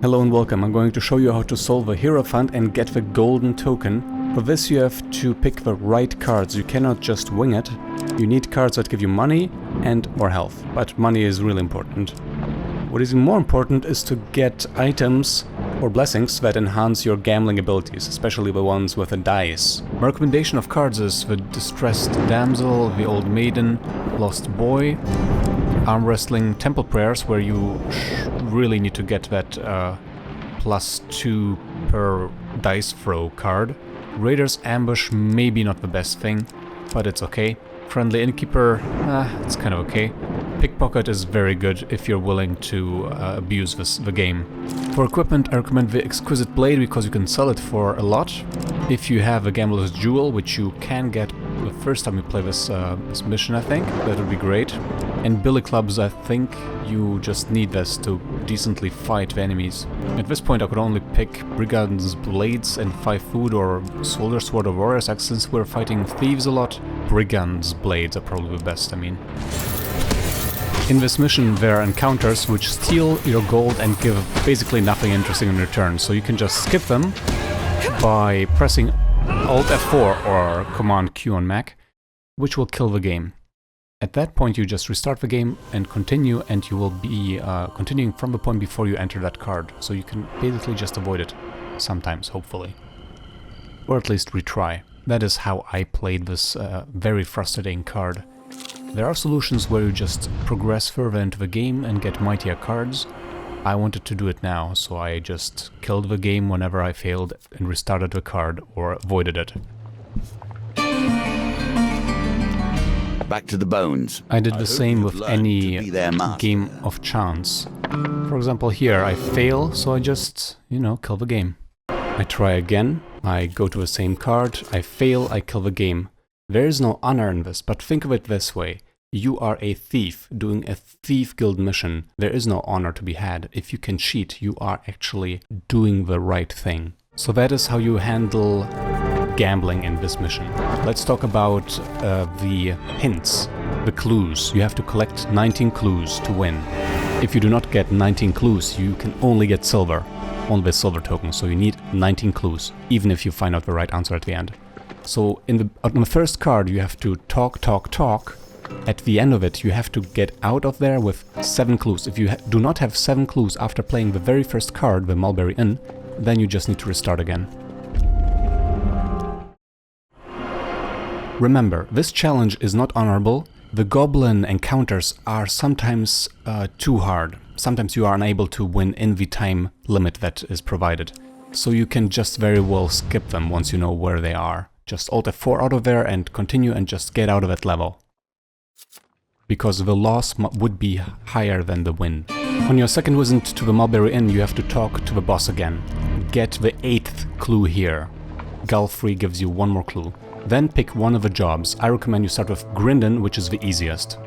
Hello and welcome. I'm going to show you how to solve a Hierophant and get the golden token. For this you have to pick the right cards. You cannot just wing it. You need cards that give you money and or health, but money is really important. What is more important is to get items or blessings that enhance your gambling abilities, especially the ones with a dice. My recommendation of cards is the Distressed Damsel, the Old Maiden, Lost Boy, Arm Wrestling, Temple Prayers, where you really need to get that +2 per dice throw card. Raider's Ambush, maybe not the best thing, but it's okay. Friendly Innkeeper, it's kind of okay. Pickpocket is very good if you're willing to abuse the game. For equipment, I recommend the Exquisite Blade because you can sell it for a lot. If you have a Gambler's Jewel, which you can get the first time you play this mission, I think, that would be great. And Billy Clubs, I think you just need this to decently fight the enemies. At this point I could only pick Brigand's Blades and 5 food or Soldier Sword of Warriors Axe. Since we're fighting thieves a lot, Brigand's Blades are probably the best, I mean. In this mission there are encounters which steal your gold and give basically nothing interesting in return, so you can just skip them by pressing Alt F4 or Command Q on Mac, which will kill the game. At that point you just restart the game and continue, and you will be continuing from the point before you enter that card, so you can basically just avoid it sometimes, hopefully. Or at least retry. That is how I played this very frustrating card. There are solutions where you just progress further into the game and get mightier cards. I wanted to do it now, so I just killed the game whenever I failed and restarted the card or avoided it. Back to the bones. I did the same with any game of chance. For example, here I fail, so I just, kill the game. I try again, I go to the same card, I fail, I kill the game. There is no honor in this, but think of it this way. You are a thief doing a thief guild mission. There is no honor to be had. If you can cheat, you are actually doing the right thing. So that is how you handle gambling in this mission. Let's talk about the hints, the clues. You have to collect 19 clues to win. If you do not get 19 clues, you can only get silver, only the silver token. So you need 19 clues, even if you find out the right answer at the end. So on the first card you have to talk. At the end of it you have to get out of there with 7 clues. If you do not have 7 clues after playing the very first card, the Mulberry Inn, then you just need to restart again. Remember, this challenge is not honorable. The goblin encounters are sometimes too hard. Sometimes you are unable to win in the time limit that is provided. So you can just very well skip them once you know where they are. Just Alt F4 out of there and continue and just get out of that level. Because the loss would be higher than the win. On your second visit to the Mulberry Inn you have to talk to the boss again. Get the 8th clue here. Gulfrey gives you 1 more clue. Then pick one of the jobs. I recommend you start with Grindon, which is the easiest.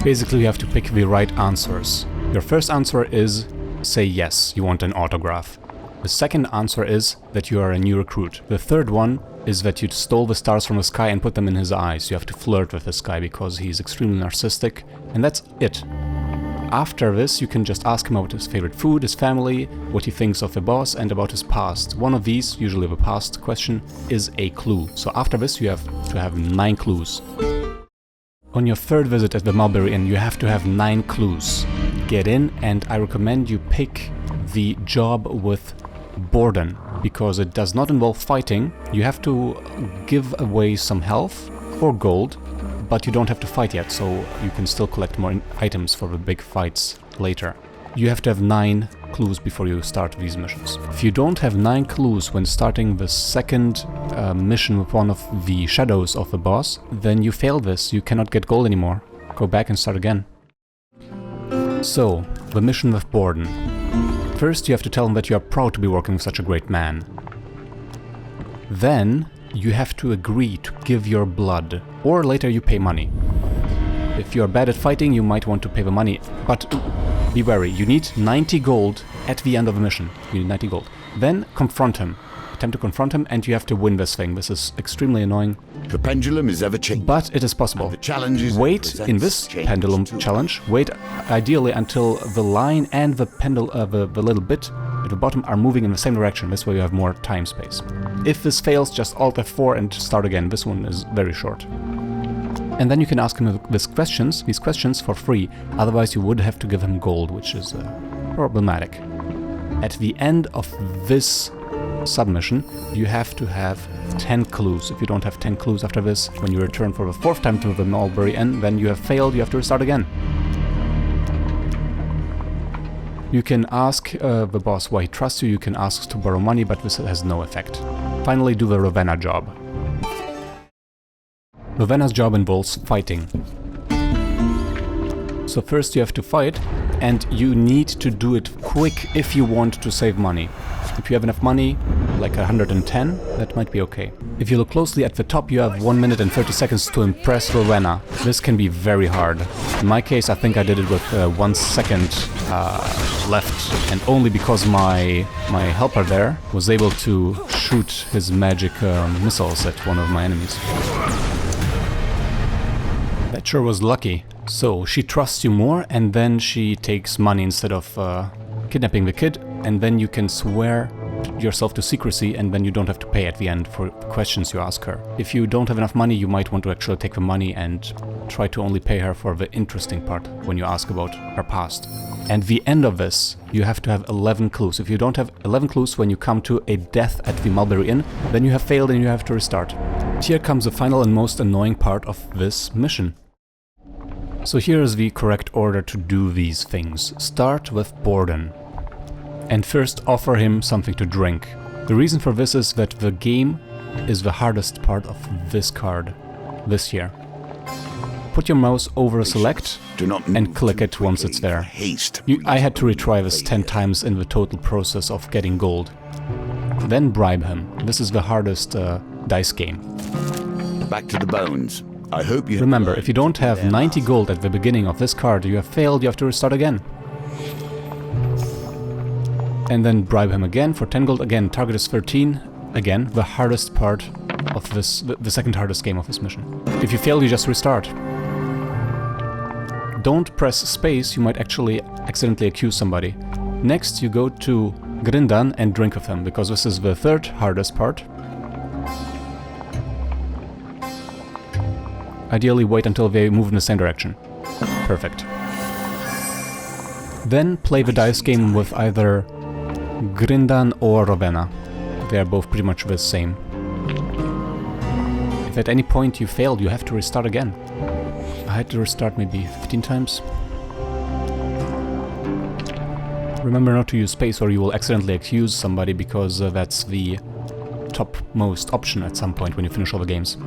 Basically you have to pick the right answers. Your first answer is say yes, you want an autograph. The second answer is that you are a new recruit. The third one is that you stole the stars from the sky and put them in his eyes. You have to flirt with this guy because he's extremely narcissistic, and that's it. After this, you can just ask him about his favorite food, his family, what he thinks of the boss, and about his past. One of these, usually the past question, is a clue. So after this, you have to have 9 clues. On your third visit at the Mulberry Inn, you have to have 9 clues. Get in, and I recommend you pick the job with Borden, because it does not involve fighting. You have to give away some health or gold, but you don't have to fight yet, so you can still collect more items for the big fights later. You have to have 9 clues before you start these missions. If you don't have 9 clues when starting the second mission with one of the shadows of the boss, then you fail this, you cannot get gold anymore. Go back and start again. So, the mission with Borden. First you have to tell him that you are proud to be working with such a great man. Then you have to agree to give your blood, or later you pay money. If you are bad at fighting you might want to pay the money, but be wary, you need 90 gold at the end of the mission. You need 90 gold. Then confront him. Attempt to confront him and you have to win this thing. This is extremely annoying. The pendulum is ever changing. But it is possible. The challenge is wait in this pendulum challenge, wait ideally until the line and the the little bit at the bottom are moving in the same direction. This way you have more time space. If this fails, just Alt F4 and start again. This one is very short. And then you can ask him these questions for free. Otherwise you would have to give him gold, which is problematic. At the end of this submission, you have to have 10 clues. If you don't have 10 clues after this, when you return for the 4th time to the Mulberry Inn, then you have failed, you have to restart again. You can ask the boss why he trusts you, you can ask to borrow money, but this has no effect. Finally, do the Ravenna job. Ravenna's job involves fighting. So first you have to fight, and you need to do it quick if you want to save money. If you have enough money, like 110, that might be okay. If you look closely at the top, you have 1 minute and 30 seconds to impress Ravenna. This can be very hard. In my case, I think I did it with 1 second left, and only because my helper there was able to shoot his magic missiles at one of my enemies. That sure was lucky. So, she trusts you more, and then she takes money instead of kidnapping the kid, and then you can swear yourself to secrecy, and then you don't have to pay at the end for questions you ask her. If you don't have enough money, you might want to actually take the money and try to only pay her for the interesting part when you ask about her past. And the end of this, you have to have 11 clues. If you don't have 11 clues when you come to a death at the Mulberry Inn, then you have failed and you have to restart. Here comes the final and most annoying part of this mission. So here is the correct order to do these things. Start with Borden. And first offer him something to drink. The reason for this is that the game is the hardest part of this card, this here. Put your mouse over select and click it once it's there. I had to retry this 10 times in the total process of getting gold. Then bribe him. This is the hardest dice game. Back to the bones. I hope you remember, if you don't have 90 gold at the beginning of this card, you have failed, you have to restart again. And then bribe him again for 10 gold. Again, target is 13. Again, the hardest part of this, the second hardest game of this mission. If you fail, you just restart. Don't press space, you might actually accidentally accuse somebody. Next, you go to Grindan and drink with him, because this is the third hardest part. Ideally, wait until they move in the same direction. Perfect. Then play the dice game with either Grindan or Ravenna. They are both pretty much the same. If at any point you failed, you have to restart again. I had to restart maybe 15 times. Remember not to use space or you will accidentally accuse somebody, because that's the topmost option at some point when you finish all the games.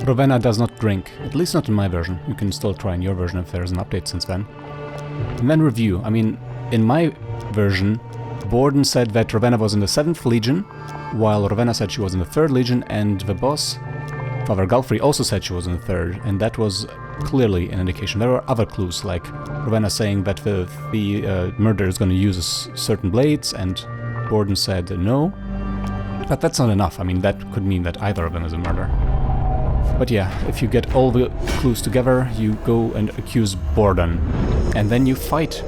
Ravenna does not drink, at least not in my version. You can still try in your version if there's an update since then. And then review. I mean, in my version, Borden said that Ravenna was in the 7th Legion, while Ravenna said she was in the 3rd Legion, and the boss, Father Galfrey, also said she was in the 3rd, and that was clearly an indication. There were other clues, like Ravenna saying that the murderer is going to use certain blades, and Borden said no. But that's not enough. I mean, that could mean that either of them is a murderer. But yeah, if you get all the clues together, you go and accuse Borden, and then you fight.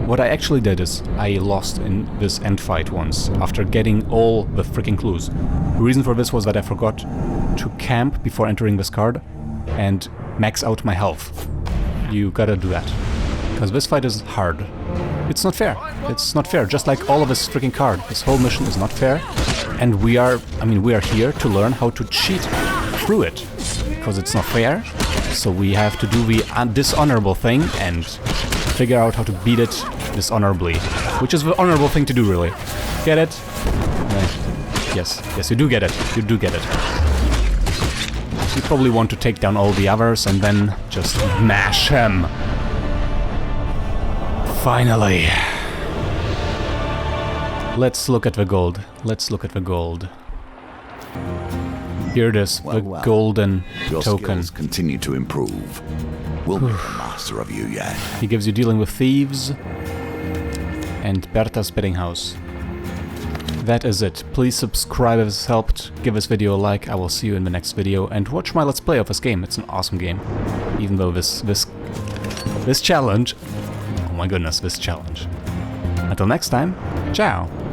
What I actually did is, I lost in this end fight once, after getting all the freaking clues. The reason for this was that I forgot to camp before entering this card, and max out my health. You gotta do that. Because this fight is hard. It's not fair. It's not fair, just like all of this freaking card. This whole mission is not fair. And we are here to learn how to cheat through it, because it's not fair. So we have to do the dishonorable thing and figure out how to beat it dishonorably, which is the honorable thing to do, really. Get it? Yes, you do get it. You do get it. You probably want to take down all the others and then just mash him. Finally. Let's look at the gold. Let's look at the gold. Here it is, the golden Your token. skills continue to improve. We'll make a master of you yet. He gives you dealing with thieves and Berta's betting house. that is it. Please subscribe if this helped, give this video a like, I will see you in the next video, and watch my Let's Play of this game. It's an awesome game. Even though this challenge... Oh my goodness, this challenge. Until next time, ciao!